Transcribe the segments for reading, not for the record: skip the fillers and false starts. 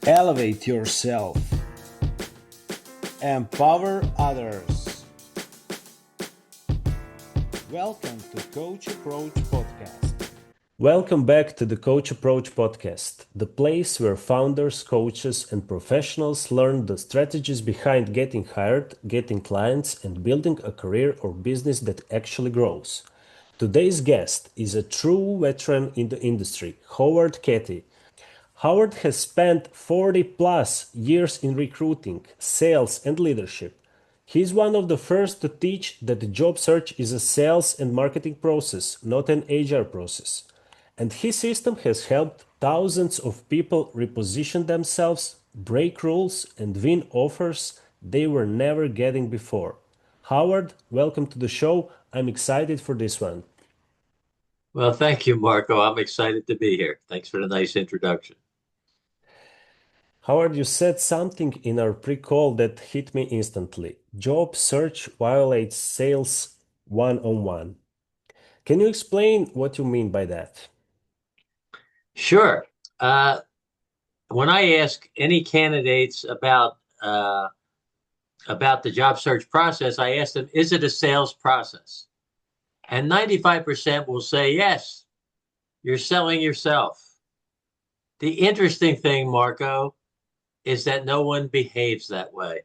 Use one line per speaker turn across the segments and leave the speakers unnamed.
Elevate yourself. Empower others. Welcome to Coach Approach Podcast. Welcome back to the Coach Approach Podcast, the place where founders, coaches, and professionals learn the strategies behind getting hired, getting clients, and building a career or business that actually grows. Today's guest is a true veteran in the industry, Cattie. Howard has spent 40 plus years in recruiting, sales, and leadership. He's one of the first to teach that the job search is a sales and marketing process, not an HR process. And his system has helped thousands of people reposition themselves, break rules, and win offers they were never getting before. Howard, welcome to the show. I'm excited for this one.
Well, thank you, Marco. I'm excited to be here. Thanks for the nice introduction.
Howard, you said something in our pre-call that hit me instantly. Job search violates sales one-on-one. Can you explain what you mean by that?
Sure. When I ask any candidates about the job search process, I ask them, is it a sales process? And 95% will say yes. You're selling yourself. The interesting thing, Marco, is that no one behaves that way.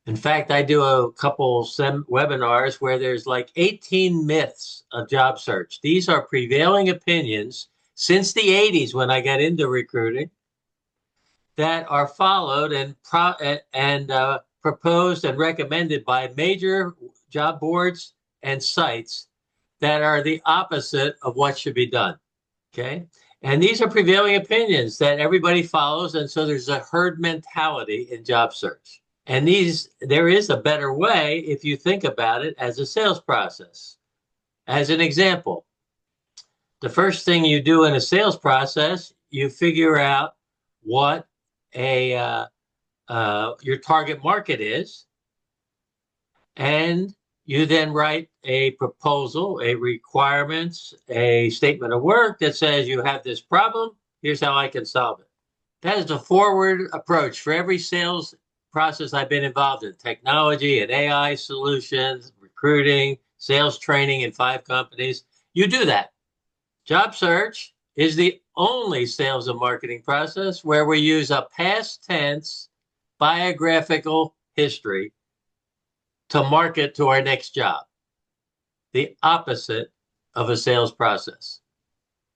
In fact, I do a couple webinars where there's like 18 myths of job search. These are prevailing opinions since the 80s when I got into recruiting that are followed and proposed and recommended by major job boards and sites that are the opposite of what should be done. Okay. And these are prevailing opinions that everybody follows. And so there's a herd mentality in job search. And there is a better way if you think about it as a sales process. As an example, the first thing you do in a sales process, you figure out what your target market is, and you then write a proposal, a requirements, a statement of work that says you have this problem. Here's how I can solve it. That is a forward approach for every sales process I've been involved in: technology and AI solutions, recruiting, sales training in 5 companies. You do that. Job search is the only sales and marketing process where we use a past tense biographical history to market to our next job, the opposite of a sales process.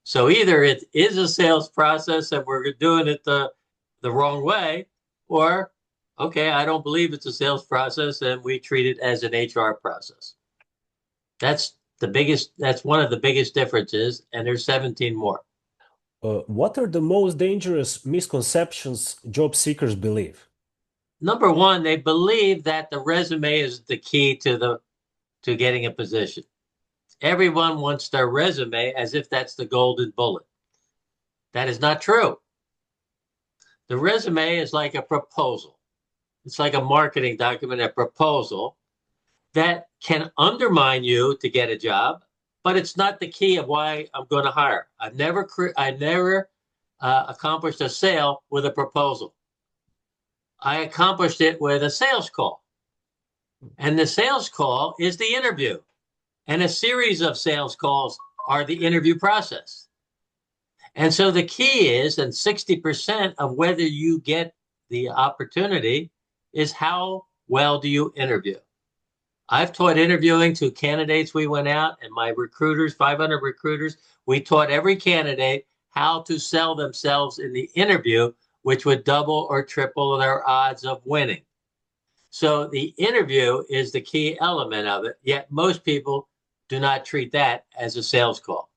So either it is a sales process and we're doing it the wrong way, or, okay, I don't believe it's a sales process and we treat it as an HR process. That's one of the biggest differences, and there's 17 more.
What are the most dangerous misconceptions job seekers believe?
Number one, they believe that the resume is the key to getting a position. Everyone wants their resume as if that's the golden bullet. That is not true. The resume is like a proposal. It's like a marketing document, a proposal that can undermine you to get a job, but it's not the key of why I'm going to hire. I've never accomplished a sale with a proposal. I accomplished it with a sales call. And the sales call is the interview. And a series of sales calls are the interview process. And so the key is, and 60% of whether you get the opportunity is how well do you interview. I've taught interviewing to candidates. We went out and my recruiters, 500 recruiters, we taught every candidate how to sell themselves in the interview, which would double or triple their odds of winning. So the interview is the key element of it, yet most people do not treat that as a sales call.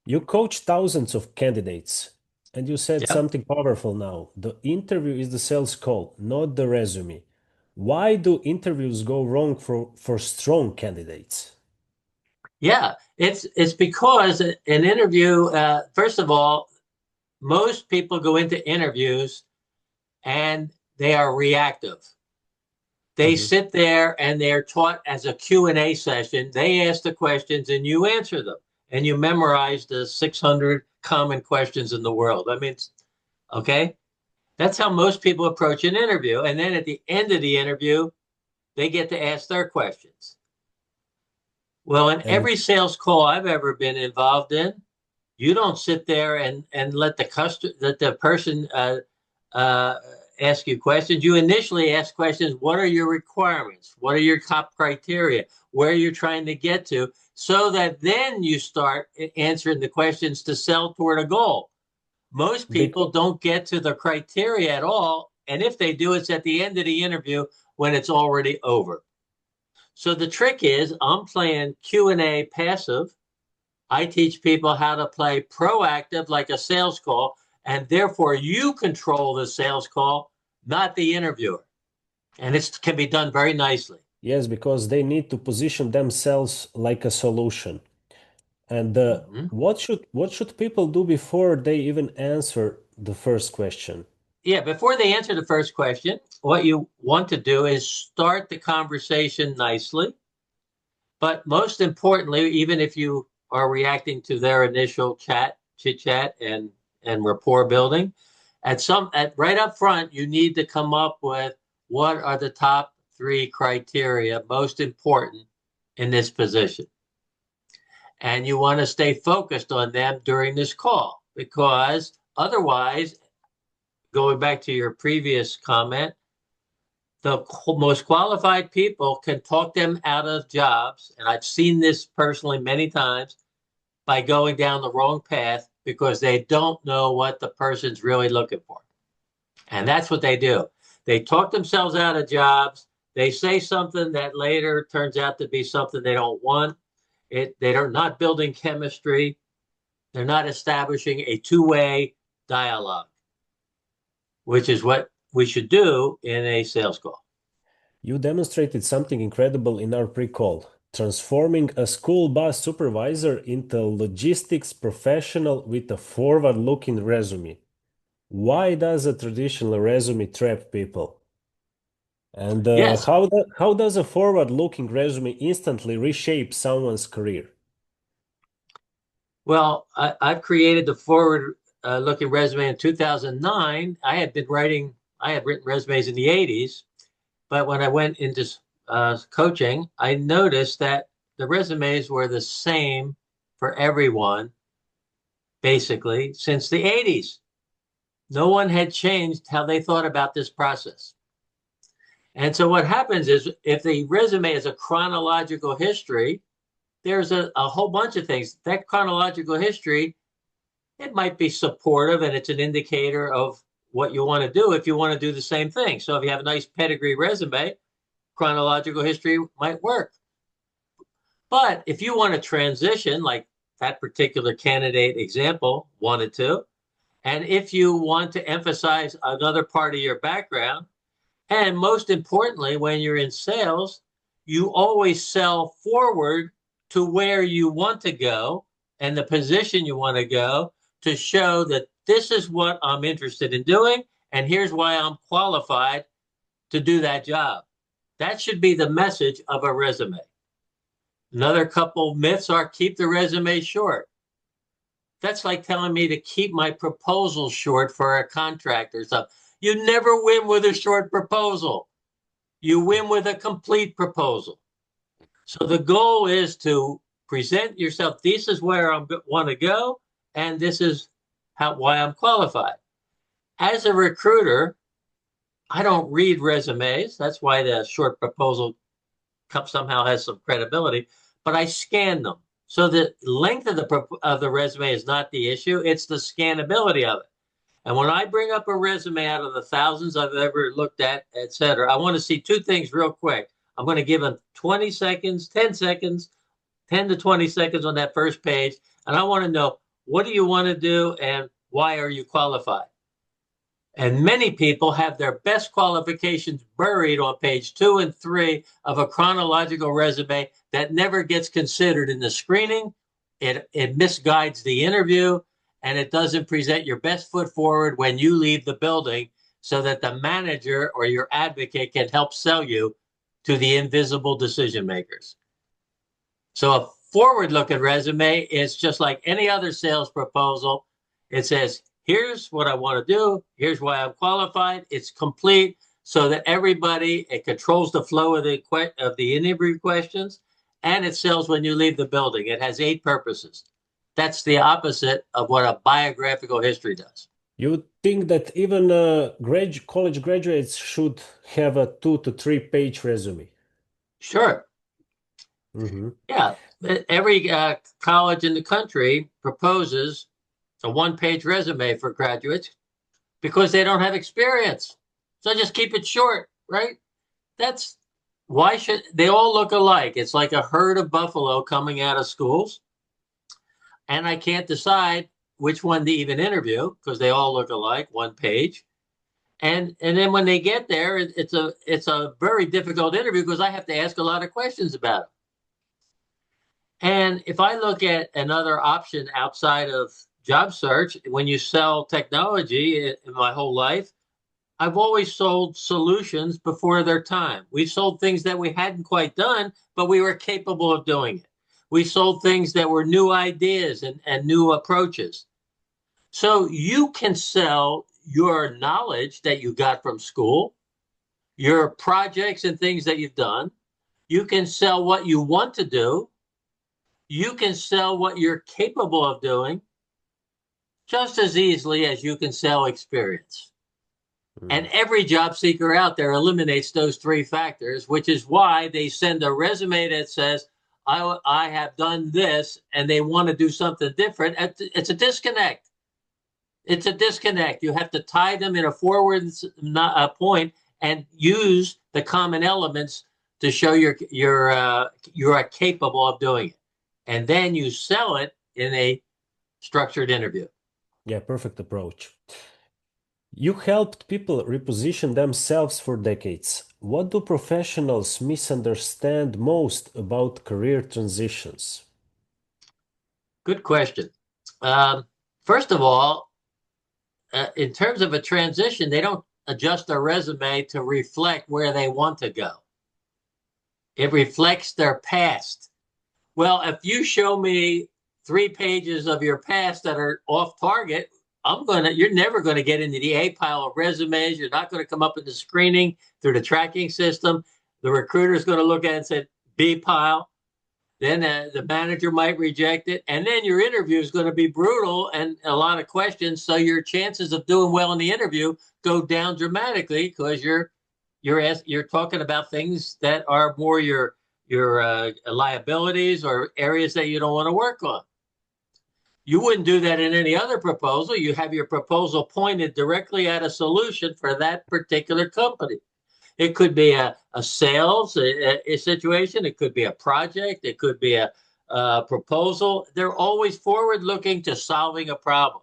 You coach thousands of candidates, and you said
Yep.
something powerful now. The interview is the sales call, not the resume. Why do interviews go wrong for strong candidates?
Yeah, it's because an interview, first of all, most people go into interviews and they are reactive. They sit there and they're taught as a Q&A session. They ask the questions and you answer them. And you memorize the 600 common questions in the world. I mean, okay? That's how most people approach an interview. And then at the end of the interview, they get to ask their questions. Well, in
And
every sales call I've ever been involved in, you don't sit there and let the person uh, ask you questions. You initially ask questions. What are your requirements? What are your top criteria? Where you're trying to get to, so that then you start answering the questions to sell toward a goal. Most people
because,
don't get to the criteria at all, and if they do, it's at the end of the interview when it's already over. So the trick is, I'm playing Q&A passive. I teach people how to play proactive like a sales call, and therefore you control the sales call, not the interviewer. And it can be done very nicely.
yes, because they need to position themselves like a solution. And
Mm-hmm.
what should people do before they even answer the first question?
Yeah, before they answer the first question, what you want to do is start the conversation nicely. But most importantly, even if you are reacting to their initial chit chat and rapport building, at right up front, you need to come up with what are the top three criteria most important in this position. And you want to stay focused on them during this call, because otherwise, going back to your previous comment, the most qualified people can talk them out of jobs. And I've seen this personally many times, by going down the wrong path because they don't know what the person's really looking for. And that's what they do. They talk themselves out of jobs. They say something that later turns out to be something they don't want. They're not building chemistry. They're not establishing a two-way dialogue, which is what we should do in a sales call.
You demonstrated something incredible in our pre-call, transforming a school bus supervisor into a logistics professional with a forward-looking resume. Why does a traditional resume trap people? And
Yes.
how does a forward-looking resume instantly reshape someone's career?
Well, I've created the forward looking resume in 2009. I had written resumes in the 80s, but when I went into coaching, I noticed that the resumes were the same for everyone, basically, since the 80s. No one had changed how they thought about this process. And so what happens is, if the resume is a chronological history, there's a whole bunch of things. That chronological history, it might be supportive and it's an indicator of what you want to do if you want to do the same thing. So if you have a nice pedigree resume, chronological history might work. But if you want to transition, like that particular candidate example wanted to, and if you want to emphasize another part of your background, and most importantly, when you're in sales, you always sell forward to where you want to go and the position you want to go, to show that this is what I'm interested in doing, and here's why I'm qualified to do that job. That should be the message of a resume. Another couple myths are: keep the resume short. That's like telling me to keep my proposal short for a contract or something. You never win with a short proposal. You win with a complete proposal. So the goal is to present yourself. This is where I want to go, and this is why I'm qualified. As a recruiter, I don't read resumes. That's why the short proposal somehow has some credibility. But I scan them. So the length of the resume is not the issue. It's the scannability of it. And when I bring up a resume out of the thousands I've ever looked at, et cetera, I want to see two things real quick. I'm going to give them 20 seconds, 10 seconds, 10 to 20 seconds on that first page. And I want to know, what do you want to do and why are you qualified? And many people have their best qualifications buried on page 2 and 3 of a chronological resume that never gets considered in the screening. It misguides the interview, and it doesn't present your best foot forward when you leave the building, so that the manager or your advocate can help sell you to the invisible decision makers. So a forward-looking resume is just like any other sales proposal. It says, Here's what I want to do. Here's why I'm qualified. It's complete so that everybody, it controls the flow of the interview questions, and it sells when you leave the building. It has 8 purposes. That's the opposite of what a biographical history does.
You would think that even college graduates should have a 2 to 3 page resume.
Sure.
Mm-hmm.
Yeah. Every college in the country proposes a 1-page resume for graduates because they don't have experience. So just keep it short, right? That's why should they all look alike? It's like a herd of buffalo coming out of schools. And I can't decide which one to even interview because they all look alike, 1 page. And then when they get there, it's a very difficult interview because I have to ask a lot of questions about it. And if I look at another option outside of job search, when you sell technology in my whole life, I've always sold solutions before their time. We sold things that we hadn't quite done, but we were capable of doing it. We sold things that were new ideas and new approaches. So you can sell your knowledge that you got from school, your projects and things that you've done. You can sell what you want to do. You can sell what you're capable of doing just as easily as you can sell experience. And every job seeker out there eliminates those 3 factors, which is why they send a resume that says, I have done this, and they want to do something different. It's a disconnect. It's a disconnect. You have to tie them in a forward point and use the common elements to show you're capable of doing it. And then you sell it in a structured interview.
Yeah, perfect approach. You helped people reposition themselves for decades. What do professionals misunderstand most about career transitions?
Good question. First of all, in terms of a transition, they don't adjust their resume to reflect where they want to go. It reflects their past. Well, if you show me 3 pages of your past that are off target, you're never going to get into the A pile of resumes. You're not going to come up in the screening through the tracking system. The recruiter is going to look at it and say B pile. Then the manager might reject it. And then your interview is going to be brutal and a lot of questions. So your chances of doing well in the interview go down dramatically because you're talking about things that are more your liabilities or areas that you don't want to work on. You wouldn't do that in any other proposal. You have your proposal pointed directly at a solution for that particular company. It could be a sales a situation. It could be a project. It could be a proposal. They're always forward looking to solving a problem.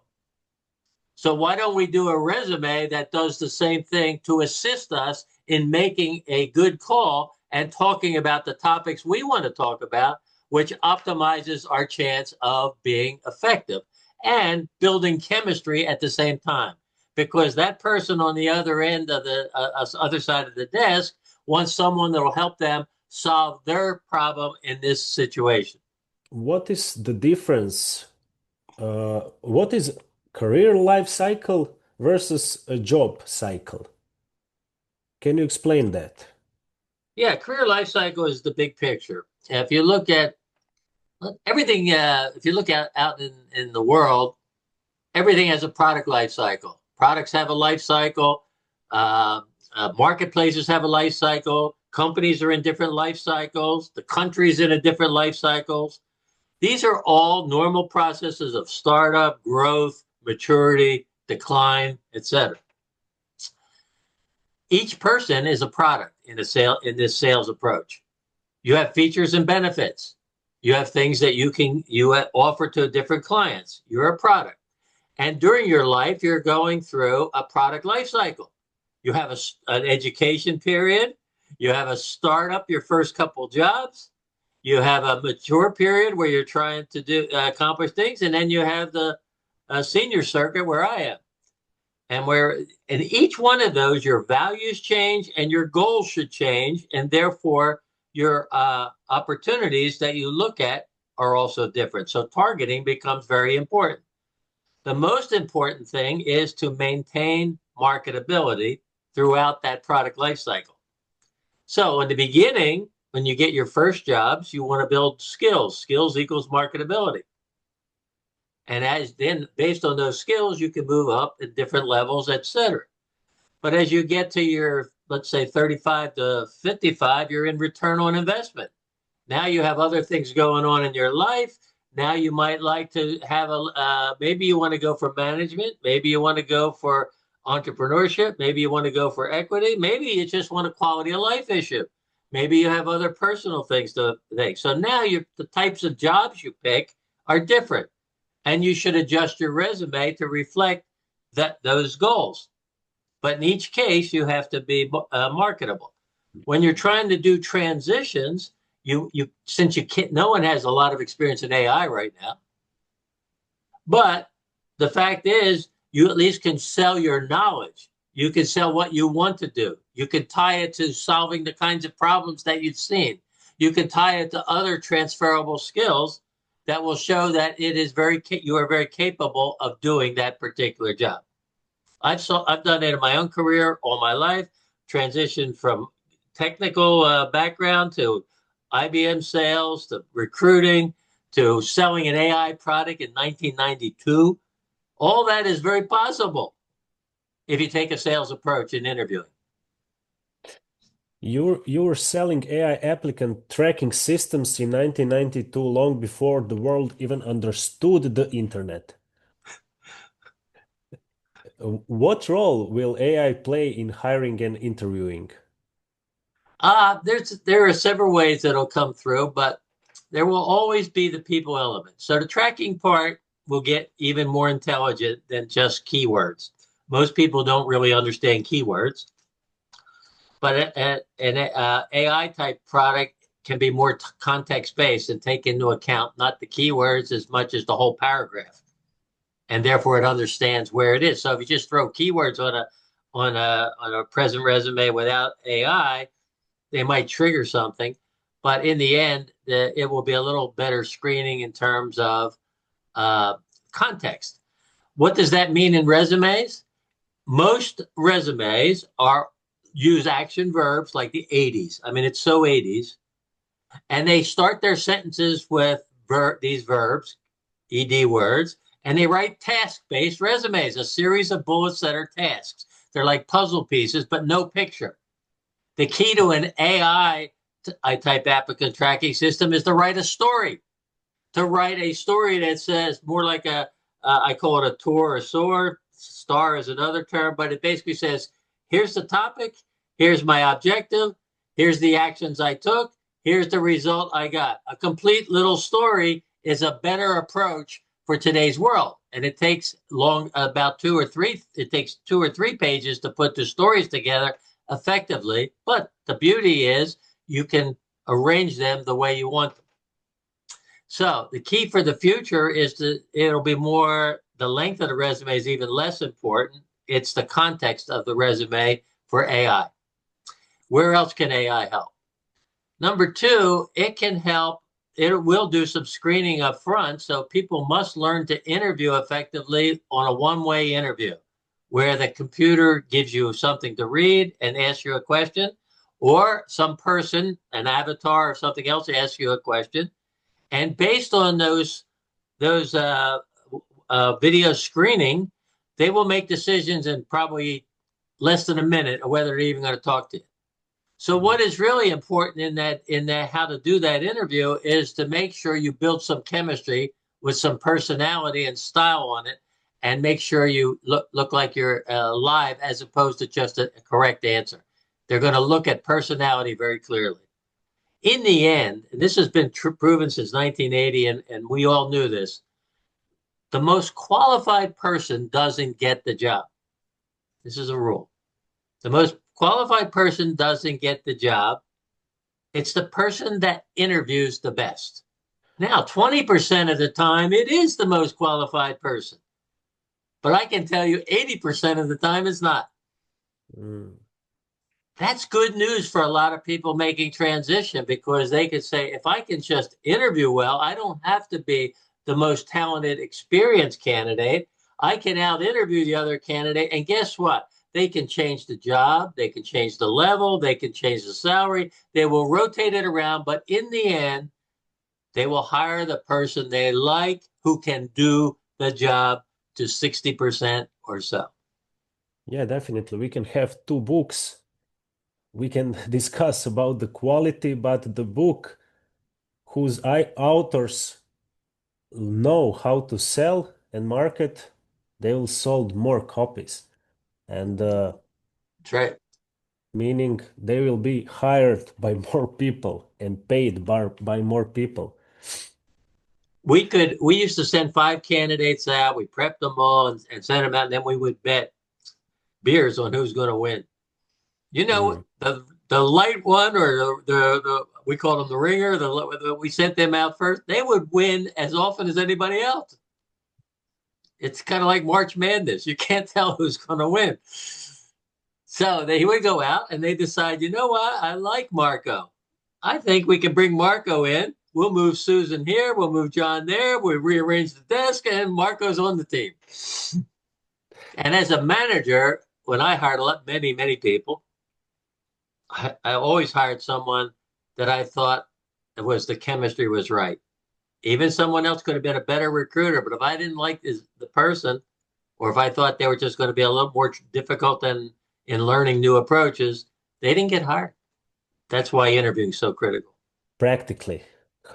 So why don't we do a resume that does the same thing to assist us in making a good call and talking about the topics we want to talk about, which optimizes our chance of being effective and building chemistry at the same time. Because that person on the other end of the other side of the desk wants someone that will help them solve their problem in this situation.
What is the difference? What is career life cycle versus a job cycle? Can you explain that?
Yeah, career life cycle is the big picture. If you look at everything, if you look out in the world, everything has a product life cycle. Products have a life cycle. Marketplaces have a life cycle. Companies are in different life cycles. The country's in a different life cycles. These are all normal processes of startup, growth, maturity, decline, etc. Each person is a product in this sales approach. You have features and benefits. You have things that you offer to different clients. You're a product. And during your life, you're going through a product life cycle. You have an education period. You have a startup, your first couple jobs. You have a mature period where you're trying to accomplish things. And then you have the senior circuit where I am. And where in each one of those, your values change and your goals should change. And therefore, your opportunities that you look at are also different. So targeting becomes very important. The most important thing is to maintain marketability throughout that product lifecycle. So in the beginning, when you get your first jobs, you want to build skills. Skills equals marketability. And as then based on those skills, you can move up at different levels, et cetera. But as you get to your, let's say 35 to 55, you're in return on investment. Now you have other things going on in your life. Now you might like to have maybe you want to go for management. Maybe you want to go for entrepreneurship. Maybe you want to go for equity. Maybe you just want a quality of life issue. Maybe you have other personal things to think. So now the types of jobs you pick are different, and you should adjust your resume to reflect those goals. But in each case, you have to be marketable. When you're trying to do transitions, since you can't, no one has a lot of experience in AI right now. But the fact is, you at least can sell your knowledge. You can sell what you want to do. You can tie it to solving the kinds of problems that you've seen. You can tie it to other transferable skills that will show that you are very capable of doing that particular job. I've done it in my own career all my life, transitioned from technical background to IBM sales, to recruiting, to selling an AI product in 1992. All that is very possible if you take a sales approach in interviewing.
You were selling AI applicant tracking systems in 1992, long before the world even understood the internet. What role will AI play in hiring and interviewing?
There are several ways that it'll come through, but there will always be the people element. So the tracking part will get even more intelligent than just keywords. Most people don't really understand keywords, but an AI type product can be more context based and take into account not the keywords as much as the whole paragraph, and therefore it understands where it is. So if you just throw keywords on a present resume without AI, they might trigger something, but in the end, it will be a little better screening in terms of context. What does that mean in resumes? Most resumes use action verbs like the 80s. I mean, it's so 80s. And they start their sentences with these verbs, ED words, and they write task-based resumes, a series of bullets that are tasks. They're like puzzle pieces, but no picture. The key to an AI type applicant tracking system is to write a story. To write a story that says more like I call it a tour or sword. Star is another term, but it basically says, here's the topic, here's my objective, here's the actions I took, here's the result I got. A complete little story is a better approach for today's world. And it takes about 2 or 3 pages to put the stories together effectively. But the beauty is you can arrange them the way you want them. So the key for the future is it'll be more, the length of the resume is even less important. It's the context of the resume for AI. Where else can AI help? Number 2, it can help. It will do some screening up front. So people must learn to interview effectively on a one-way interview, where the computer gives you something to read and asks you a question, or some person, an avatar or something else, asks you a question. And based on those video screening, they will make decisions in probably less than a minute of whether they're even going to talk to you. So what is really important in that how to do that interview is to make sure you build some chemistry with some personality and style on it, and make sure you look like you're live as opposed to just a correct answer. They're going to look at personality very clearly. In the end, and this has been proven since 1980, and we all knew this, the most qualified person doesn't get the job. This is a rule. The most qualified person doesn't get the job. It's the person that interviews the best. Now, 20% of the time, it is the most qualified person. But I can tell you 80% of the time it's not. That's good news for a lot of people making transition, because they could say, if I can just interview well, I don't have to be the most talented, experienced candidate. I can out interview the other candidate. And guess what? They can change the job, they can change the level, they can change the salary, they will rotate it around. But in the end, they will hire the person they like who can do the job to 60% or so.
Yeah, definitely. We can have two books. We can discuss about the quality, but the book whose authors know how to sell and market, they will sold more copies. And
That's right.
meaning they will be hired by more people and paid by more people.
We used to send 5 candidates out, we prepped them all and sent them out, and then we would bet beers on who's going to win. You know,
Mm.
the light one or the we called them the ringer, we sent them out first, they would win as often as anybody else. It's kind of like March Madness. You can't tell who's going to win. So they would go out and they decide, you know what? I like Marco. I think we can bring Marco in. We'll move Susan here. We'll move John there. We'll rearrange the desk, and Marco's on the team. And as a manager, when I hired many people, I always hired someone that I thought the chemistry was right. Even someone else could have been a better recruiter, but if I didn't like the person, or if I thought they were just going to be a little more difficult than in learning new approaches, they didn't get hired. That's why interviewing is so critical.
Practically,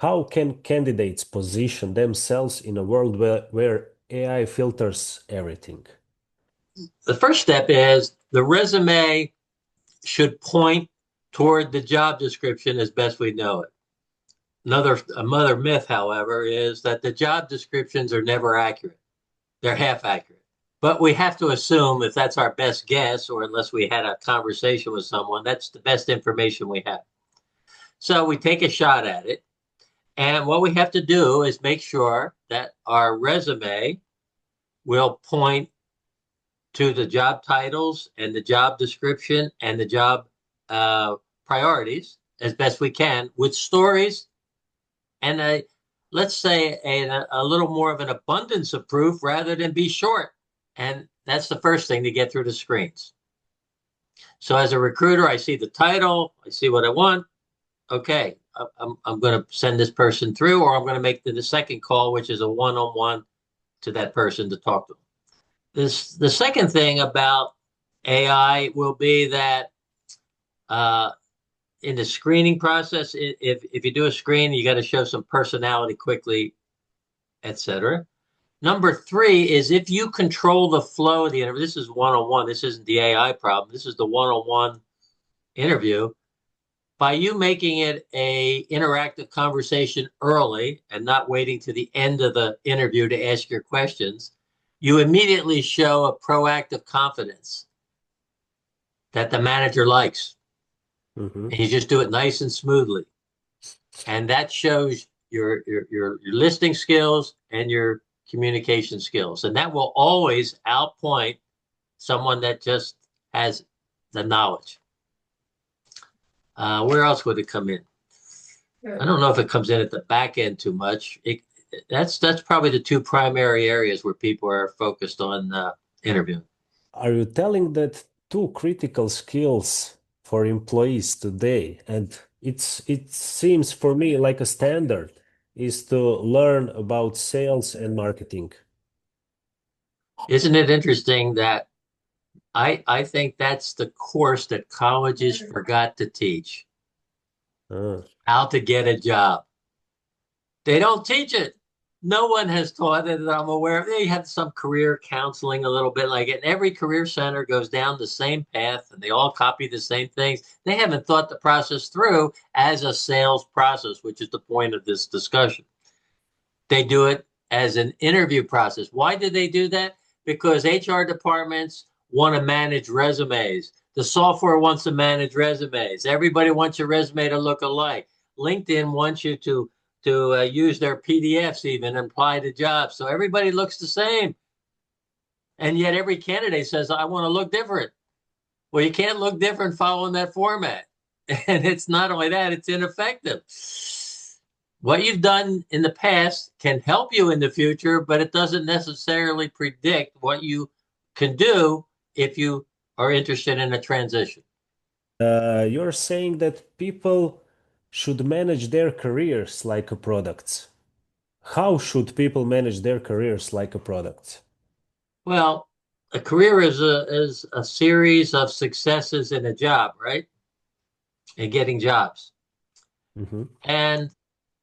how can candidates position themselves in a world where AI filters everything?
The first step is the resume should point toward the job description as best we know it. Another myth, however, is that the job descriptions are never accurate. They're half accurate. But we have to assume if that's our best guess, or unless we had a conversation with someone, that's the best information we have. So we take a shot at it. And what we have to do is make sure that our resume will point to the job titles and the job description and the job priorities as best we can with stories and let's say a little more of an abundance of proof rather than be short. And that's the first thing to get through the screens. So as a recruiter, I see the title, I see what I want. Okay, I'm going to send this person through, or I'm going to make the second call, which is a one-on-one to that person to talk to them. The second thing about AI will be that in the screening process, if you do a screen, you got to show some personality quickly, etc. Number 3 is if you control the flow of the interview. This is one-on-one. This isn't the AI problem. This is the one-on-one interview. By you making it a interactive conversation early and not waiting to the end of the interview to ask your questions, you immediately show a proactive confidence that the manager likes.
Mm-hmm.
And you just do it nice and smoothly. And that shows your listening skills and your communication skills. And that will always outpoint someone that just has the knowledge. Where else would it come in? I don't know if it comes in at the back end too much. That's probably the 2 primary areas where people are focused on interviewing.
Are you telling that 2 critical skills for employees today, and it seems for me like a standard, is to learn about sales and marketing?
Isn't it interesting that I think that's the course that colleges forgot to teach, how to get a job. They don't teach it. No one has taught it that I'm aware of. They have some career counseling a little bit like it. And every career center goes down the same path and they all copy the same things. They haven't thought the process through as a sales process, which is the point of this discussion. They do it as an interview process. Why did they do that? Because HR departments want to manage resumes. The software wants to manage resumes. Everybody wants your resume to look alike. LinkedIn wants you to use their PDFs even and apply to jobs. So everybody looks the same. And yet every candidate says, I want to look different. Well, you can't look different following that format. And it's not only that, it's ineffective. What you've done in the past can help you in the future, but it doesn't necessarily predict what you can do if you are interested in a transition.
You're saying that people should manage their careers like a product. How should people manage their careers like a product?
Well, a career is a series of successes in a job, right? And getting jobs.
Mhm.
And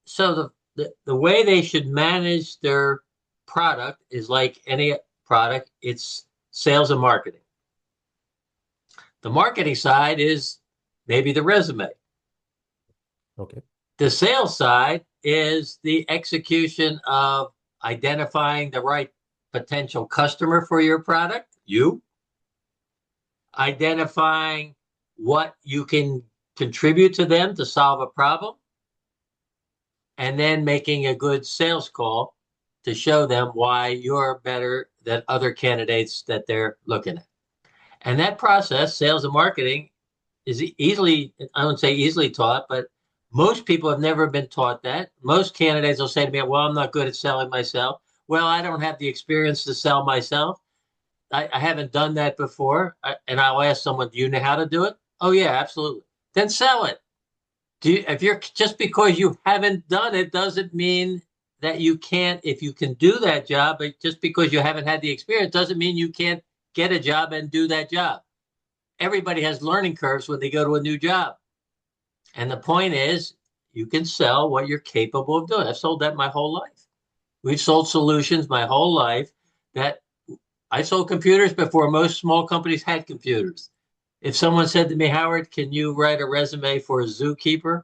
so the way they should manage their product is like any product, it's sales and marketing. The marketing side is maybe the resume.
Okay.
The sales side is the execution of identifying the right potential customer for your product, you, identifying what you can contribute to them to solve a problem, and then making a good sales call to show them why you're better than other candidates that they're looking at. And that process, sales and marketing, is easily, I wouldn't say easily taught, but most people have never been taught that. Most candidates will say to me, well, I'm not good at selling myself. Well, I don't have the experience to sell myself. I haven't done that before. And I'll ask someone, do you know how to do it? Oh, yeah, absolutely. Then sell it. If you're just because you haven't done it doesn't mean that you can't, if you can do that job, but just because you haven't had the experience doesn't mean you can't get a job and do that job. Everybody has learning curves when they go to a new job. And the point is, you can sell what you're capable of doing. I've sold that my whole life. We've sold solutions my whole life that I sold computers before most small companies had computers. If someone said to me, Howard, can you write a resume for a zookeeper?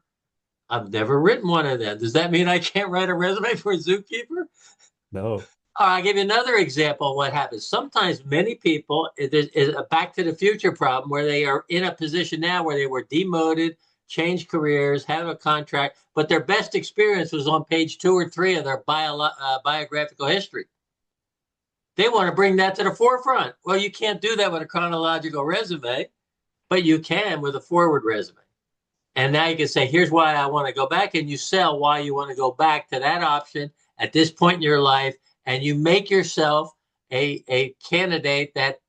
I've never written one of them. Does that mean I can't write a resume for a zookeeper?
No.
I'll give you another example of what happens. Sometimes many people, it is a back to the future problem where they are in a position now where they were demoted, changed careers, have a contract, but their best experience was on page 2 or 3 of their biographical history. They want to bring that to the forefront. Well, you can't do that with a chronological resume, but you can with a forward resume. And now you can say, here's why I want to go back. And you sell why you want to go back to that option at this point in your life. And you make yourself a candidate that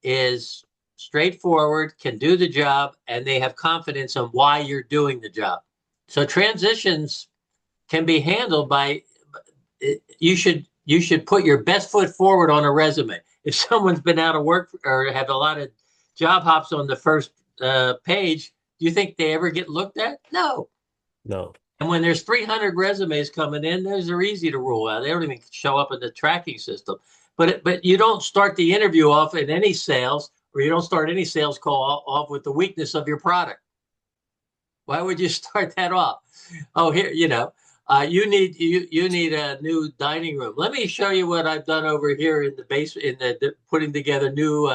is straightforward, can do the job, and they have confidence on why you're doing the job. So transitions can be handled by, you should put your best foot forward on a resume. If someone's been out of work or have a lot of job hops on the first page, do you think they ever get looked at? No.
No.
And when there's 300 resumes coming in, those are easy to rule out. They don't even show up in the tracking system. But you don't start the interview off in any sales, or you don't start any sales call off with the weakness of your product. Why would you start that off? Oh, here, you need a new dining room. Let me show you what I've done over here in the base in the putting together new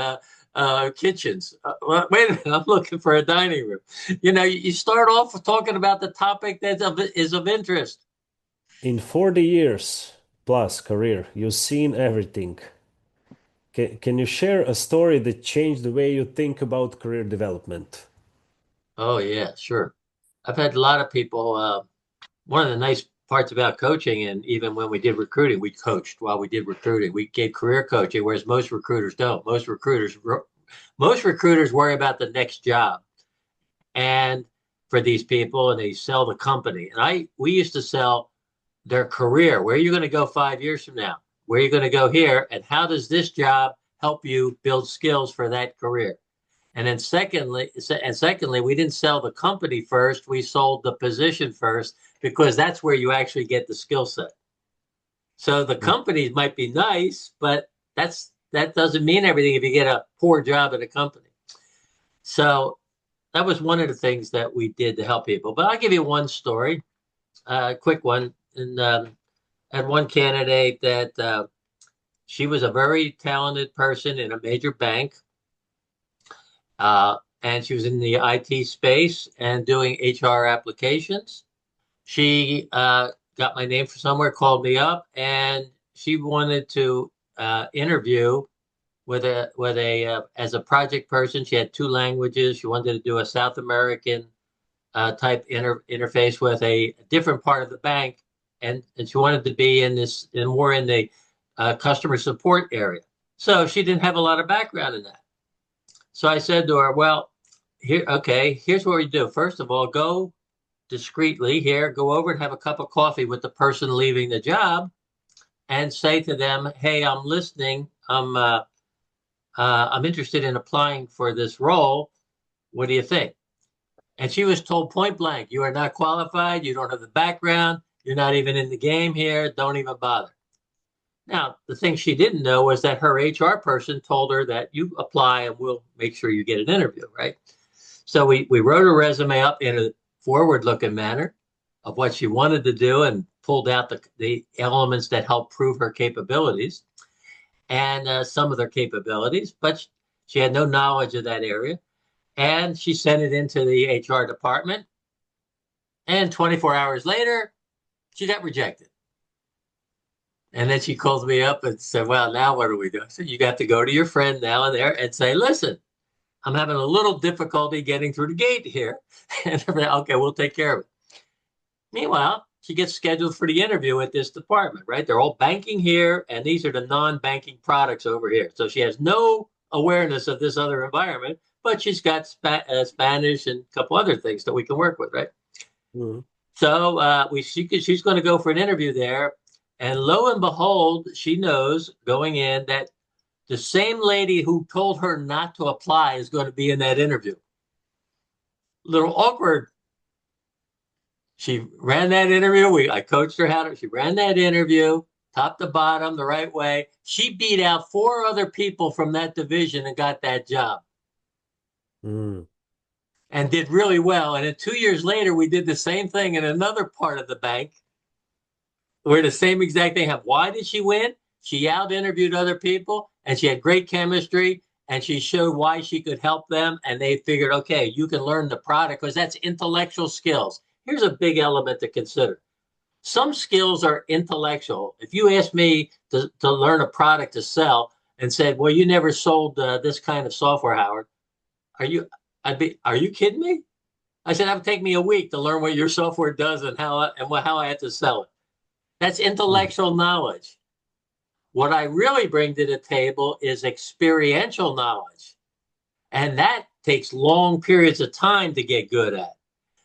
kitchens. Wait a minute, I'm looking for a dining room. You start off talking about the topic that is of interest.
In 40 years plus career, you've seen everything. Can you share a story that changed the way you think about career development?
Oh yeah, sure. I've had a lot of people. One of the nice parts about coaching, and even when we did recruiting, we coached while we did recruiting. We gave career coaching, whereas most recruiters don't. Most recruiters worry about the next job, and for these people, and they sell the company. And we used to sell their career. Where are you going to go 5 years from now? Where are you going to go here? And how does this job help you build skills for that career? And secondly, we didn't sell the company first. We sold the position first because that's where you actually get the skill set. So the companies might be nice, but that doesn't mean everything if you get a poor job at a company. So that was one of the things that we did to help people. But I'll give you one story, a quick one. And had one candidate that she was a very talented person in a major bank. And she was in the IT space and doing HR applications. She got my name from somewhere, called me up, and she wanted to interview with a as a project person. She had 2 languages. She wanted to do a South American type interface with a different part of the bank, and she wanted to be in this in more in the customer support area. So she didn't have a lot of background in that. So I said to her, "Well, here's what we do. First of all, go discreetly here, go over and have a cup of coffee with the person leaving the job, and say to them, "Hey, I'm listening. I'm interested in applying for this role. What do you think?" And she was told point blank, "You are not qualified. You don't have the background. You're not even in the game here. Don't even bother." Now, the thing she didn't know was that her HR person told her that you apply and we'll make sure you get an interview, right? So we wrote a resume up in a forward-looking manner of what she wanted to do and pulled out the elements that help prove her capabilities and some of their capabilities, but she had no knowledge of that area. And she sent it into the HR department. And 24 hours later, she got rejected. And then she called me up and said, "Well, now what do we do?" I said, "You got to go to your friend now and there and say, 'Listen, I'm having a little difficulty getting through the gate here.'" And they're like, "Okay, we'll take care of it." Meanwhile, she gets scheduled for the interview at this department, right? They're all banking here, and these are the non-banking products over here. So she has no awareness of this other environment, but she's got Spanish and a couple other things that we can work with, right? Mm-hmm. So she's going to go for an interview there. And lo and behold, she knows going in that the same lady who told her not to apply is going to be in that interview. A little awkward. She ran that interview. I coached her how to. She ran that interview, top to bottom, the right way. She beat out 4 other people from that division and got that job. And did really well. And then 2 years later, we did the same thing in another part of the bank where the same exact thing happened. Why did she win? She out-interviewed other people, and she had great chemistry, and she showed why she could help them. And they figured, okay, you can learn the product because that's intellectual skills. Here's a big element to consider. Some skills are intellectual. If you ask me to learn a product to sell and said, "Well, you never sold this kind of software, Howard," are you kidding me? I said, "That would take me a week to learn what your software does and how I had to sell it." That's intellectual knowledge. What I really bring to the table is experiential knowledge. And that takes long periods of time to get good at.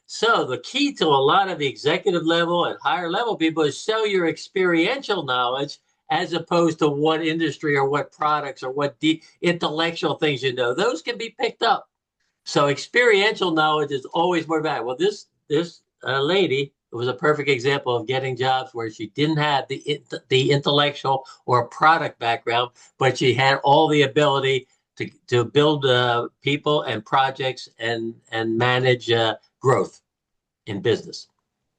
So the key to a lot of the executive level and higher level people is sell your experiential knowledge as opposed to what industry or what products or what intellectual things you know. Those can be picked up. So experiential knowledge is always more valuable. Well, this lady was a perfect example of getting jobs where she didn't have the intellectual or product background, but she had all the ability to build people and projects and manage growth in business.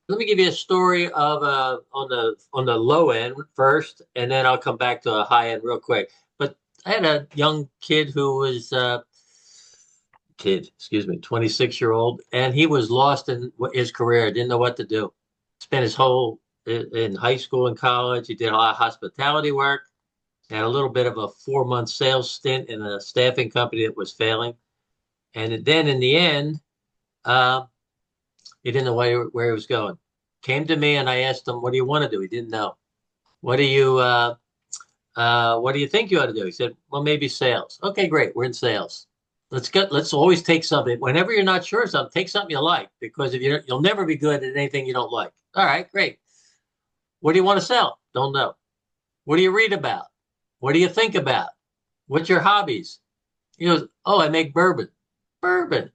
Let me give you a story of on the low end first, and then I'll come back to a high end real quick. But I had a young kid who was 26-year-old, and he was lost in his career, didn't know what to do. Spent his whole in high school and college. He did a lot of hospitality work, had a little bit of a 4-month sales stint in a staffing company that was failing. And then in the end, he didn't know where he was going. Came to me and I asked him, "What do you want to do?" He didn't know. What do you think you ought to do? He said, "Well, maybe sales." Okay, great. We're in sales. Let's always take something. Whenever you're not sure of something, take something you like, because if you'll never be good at anything you don't like. All right, great. What do you want to sell? Don't know. What do you read about? What do you think about? What's your hobbies? He goes, "Oh, I make bourbon." Bourbon.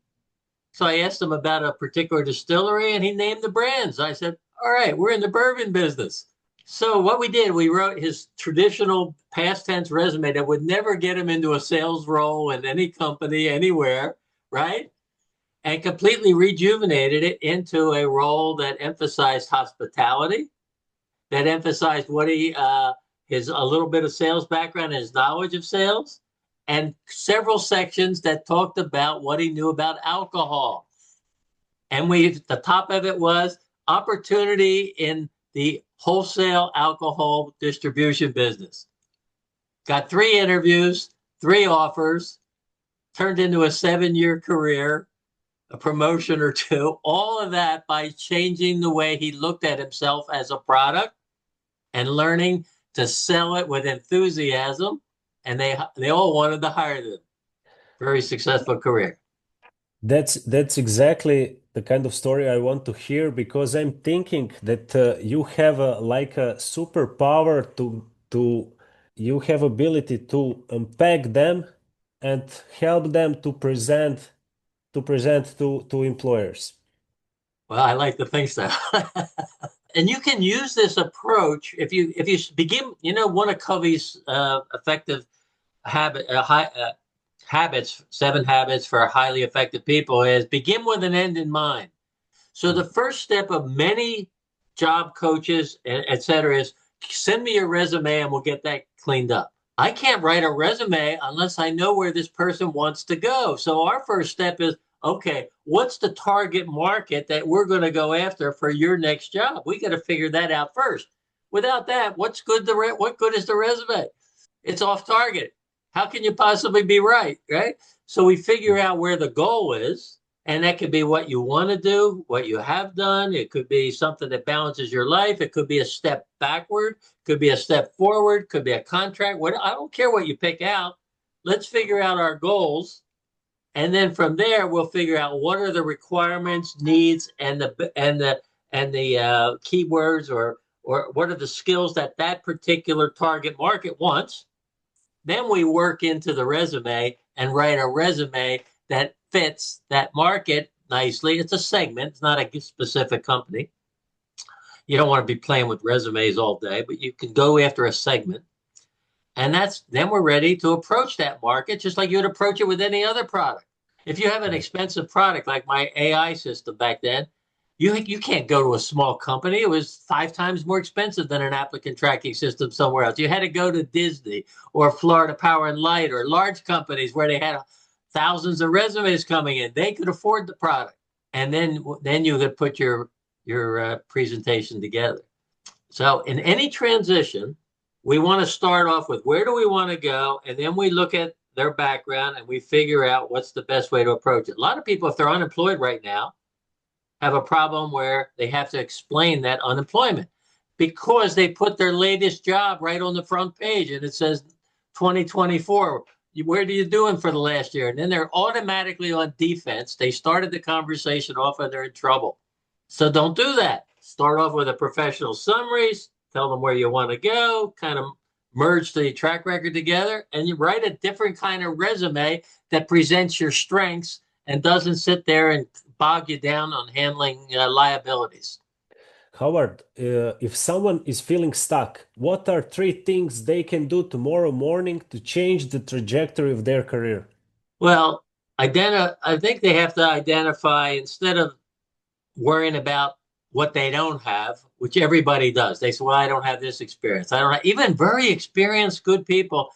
So I asked him about a particular distillery and he named the brands. I said, "All right, we're in the bourbon business." So what we did, we wrote his traditional past tense resume that would never get him into a sales role in any company, anywhere, right? And completely rejuvenated it into a role that emphasized hospitality, that emphasized his a little bit of sales background and his knowledge of sales, and several sections that talked about what he knew about alcohol. And the top of it was opportunity in the wholesale alcohol distribution business. Got 3 interviews, 3 offers, turned into a 7-year career, a promotion or two, all of that by changing the way he looked at himself as a product and learning to sell it with enthusiasm. And they all wanted to hire them. Very successful career.
That's exactly the kind of story I want to hear because I'm thinking that you have like a superpower to you have ability to unpack them and help them to employers.
Well, I like to think so. And you can use this approach if you begin. One of Covey's effective habit habits, 7 habits for highly effective people, is begin with an end in mind. So the first step of many job coaches, et cetera, is send me your resume and we'll get that cleaned up. I can't write a resume unless I know where this person wants to go. So our first step is, okay, what's the target market that we're going to go after for your next job? We got to figure that out first. Without that, what good is the resume? It's off target. How can you possibly be right? Right. So we figure out where the goal is, and that could be what you want to do, what you have done. It could be something that balances your life. It could be a step backward, could be a step forward, could be a contract. I don't care what you pick out. Let's figure out our goals. And then from there, we'll figure out what are the requirements, needs, and the keywords or what are the skills that particular target market wants. Then we work into the resume and write a resume that fits that market nicely. It's a segment, it's not a specific company. You don't want to be playing with resumes all day, but you can go after a segment. And then we're ready to approach that market just like you would approach it with any other product. If you have an expensive product like my AI system back then, you can't go to a small company. It was 5 times more expensive than an applicant tracking system somewhere else. You had to go to Disney or Florida Power and Light or large companies where they had thousands of resumes coming in. They could afford the product, and then you could put your presentation together. So in any transition, we want to start off with where do we want to go, and then we look at their background and we figure out what's the best way to approach it. A lot of people, if they're unemployed right now, have a problem where they have to explain that unemployment because they put their latest job right on the front page and it says 2024. Where are you doing for the last year? And then they're automatically on defense. They started the conversation off and they're in trouble. So don't do that. Start off with a professional summary, tell them where you want to go, kind of merge the track record together, and you write a different kind of resume that presents your strengths and doesn't sit there and bog you down on handling liabilities.
Howard, if someone is feeling stuck, what are 3 things they can do tomorrow morning to change the trajectory of their career?
Well, I think they have to identify, instead of worrying about what they don't have, which everybody does. They say, well, I don't have this experience. I don't have, even very experienced, good people,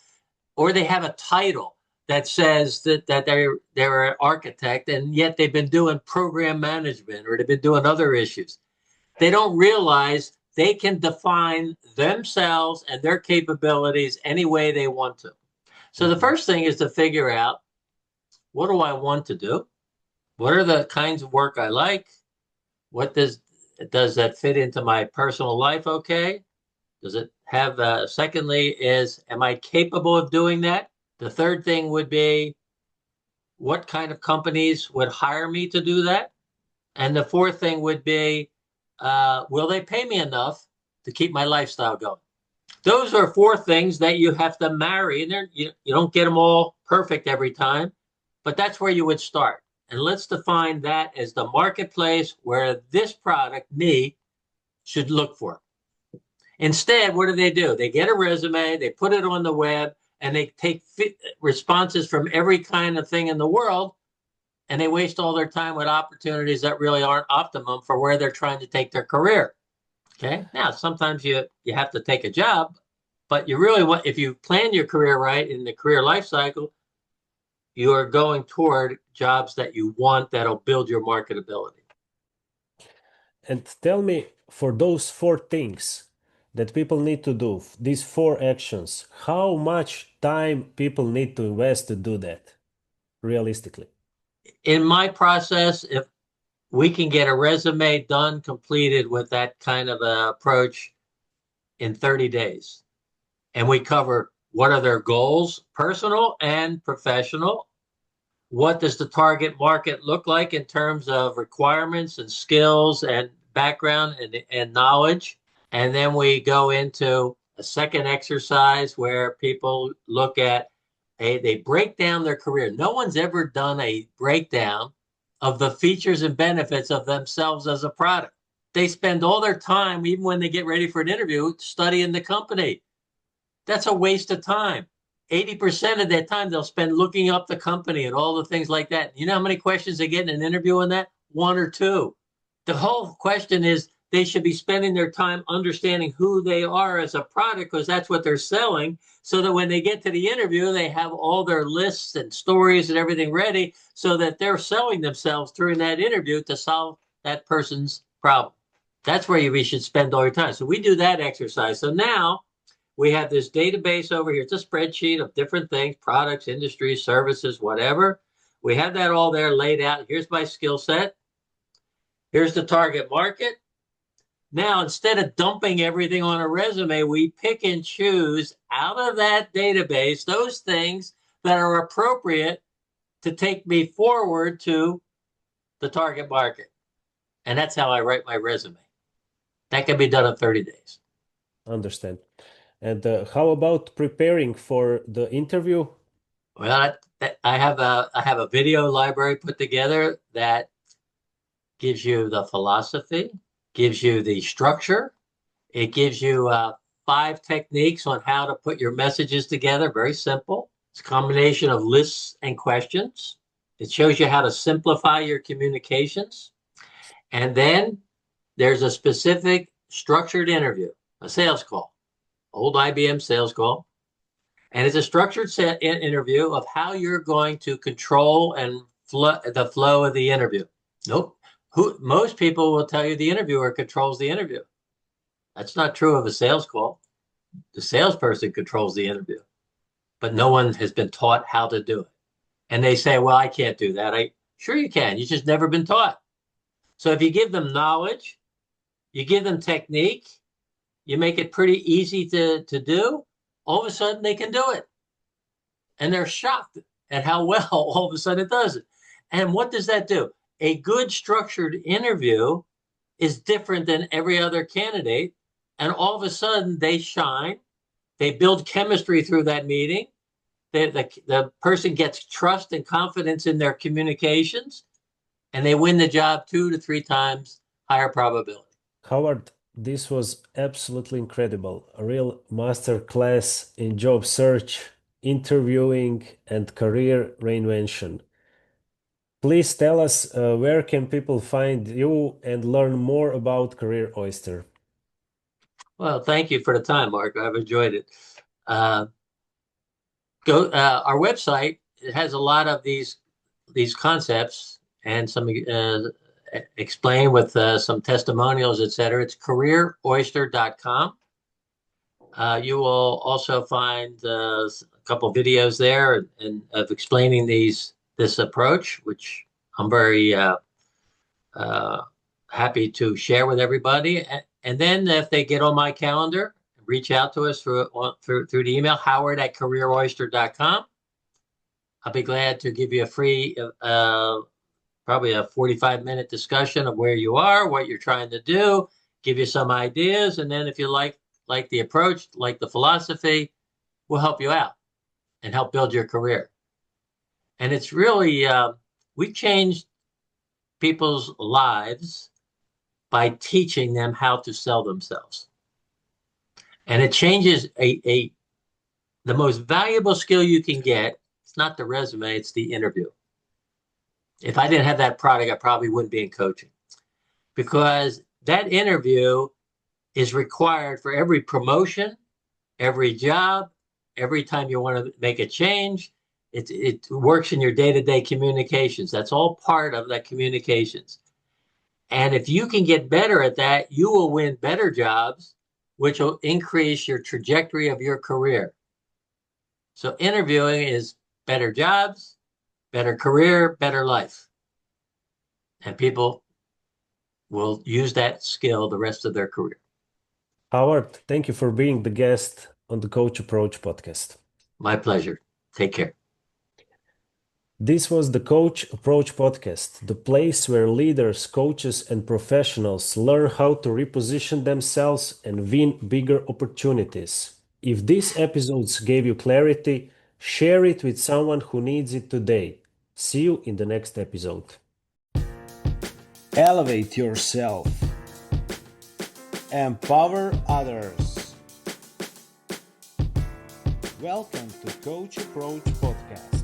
or they have a title that says that they're an architect, and yet they've been doing program management or they've been doing other issues. They don't realize they can define themselves and their capabilities any way they want to. So the first thing is to figure out, what do I want to do? What are the kinds of work I like? What does that fit into my personal life? Okay. Does it have, secondly, am I capable of doing that? The third thing would be, what kind of companies would hire me to do that? And the fourth thing would be, will they pay me enough to keep my lifestyle going? Those are 4 things that you have to marry. And you don't get them all perfect every time, but that's where you would start. And let's define that as the marketplace where this product, me, should look for. Instead, what do? They get a resume, they put it on the web, and they take responses from every kind of thing in the world, and they waste all their time with opportunities that really aren't optimum for where they're trying to take their career. Okay. Now, sometimes you have to take a job, but you really want, if you plan your career right in the career life cycle, you are going toward jobs that you want that'll build your marketability.
And tell me, for those 4 things that people need to do, these 4 actions, how much time people need to invest to do that realistically?
in my process, if we can get a resume done, completed with that kind of a approach in 30 days. And we cover what are their goals, personal and professional. What does the target market look like in terms of requirements and skills and background and knowledge? And then we go into a second exercise where people look at they break down their career. No one's ever done a breakdown of the features and benefits of themselves as a product. They spend all their time, even when they get ready for an interview, studying the company. That's a waste of time. 80% of that time they'll spend looking up the company and all the things like that. You know how many questions they get in an interview on that? One or two. The whole question is they should be spending their time understanding who they are as a product, because that's what they're selling, so that when they get to the interview, they have all their lists and stories and everything ready so that they're selling themselves during that interview to solve that person's problem. That's where we should spend all your time. So we do that exercise. So now we have this database over here. It's a spreadsheet of different things, products, industries, services, whatever. We have that all there laid out. Here's my skill set. Here's the target market. Now, instead of dumping everything on a resume, we pick and choose out of that database those things that are appropriate to take me forward to the target market. And that's how I write my resume. That can be done in 30 days.
Understand. And how about preparing for the interview?
Well, I have a video library put together that gives you the philosophy, gives you the structure. It gives you 5 techniques on how to put your messages together. Very simple. It's a combination of lists and questions. It shows you how to simplify your communications. And then there's a specific structured interview, a sales call, old IBM sales call. And it's a structured interview of how you're going to control and the flow of the interview. Nope. Most people will tell you the interviewer controls the interview. That's not true of a sales call. The salesperson controls the interview, but no one has been taught how to do it. And they say, well, I can't do that. Sure you can. You've just never been taught. So if you give them knowledge, you give them technique, you make it pretty easy to do, all of a sudden they can do it. And they're shocked at how well all of a sudden it does it. And what does that do? A good structured interview is different than every other candidate. And all of a sudden they shine. They build chemistry through that meeting. The person gets trust and confidence in their communications, and they win the job 2 to 3 times higher probability.
Howard, this was absolutely incredible. A real master class in job search, interviewing, and career reinvention. Please tell us where can people find you and learn more about Career Oyster.
Well, thank you for the time, Mark. I've enjoyed it. Our website. It has a lot of these concepts and some explain with some testimonials, etc. It's careeroyster.com. You will also find a couple videos there and of explaining this approach, which I'm very happy to share with everybody. And then if they get on my calendar, reach out to us through the email, howard@careeroyster.com. I'll be glad to give you a free, probably a 45-minute discussion of where you are, what you're trying to do, give you some ideas. And then if you like the approach, like the philosophy, we'll help you out and help build your career. And it's really, we changed people's lives by teaching them how to sell themselves. And it changes the most valuable skill you can get. It's not the resume, it's the interview. If I didn't have that product, I probably wouldn't be in coaching, because that interview is required for every promotion, every job, every time you want to make a change. It works in your day-to-day communications. That's all part of that communications. And if you can get better at that, you will win better jobs, which will increase your trajectory of your career. So interviewing is better jobs, better career, better life. And people will use that skill the rest of their career.
Howard, thank you for being the guest on the Coach Approach podcast.
My pleasure. Take care.
This was the Coach Approach podcast, the place where leaders, coaches, and professionals learn how to reposition themselves and win bigger opportunities. If these episodes gave you clarity, share it with someone who needs it today. See you in the next episode. Elevate yourself. Empower others. Welcome to Coach Approach Podcast.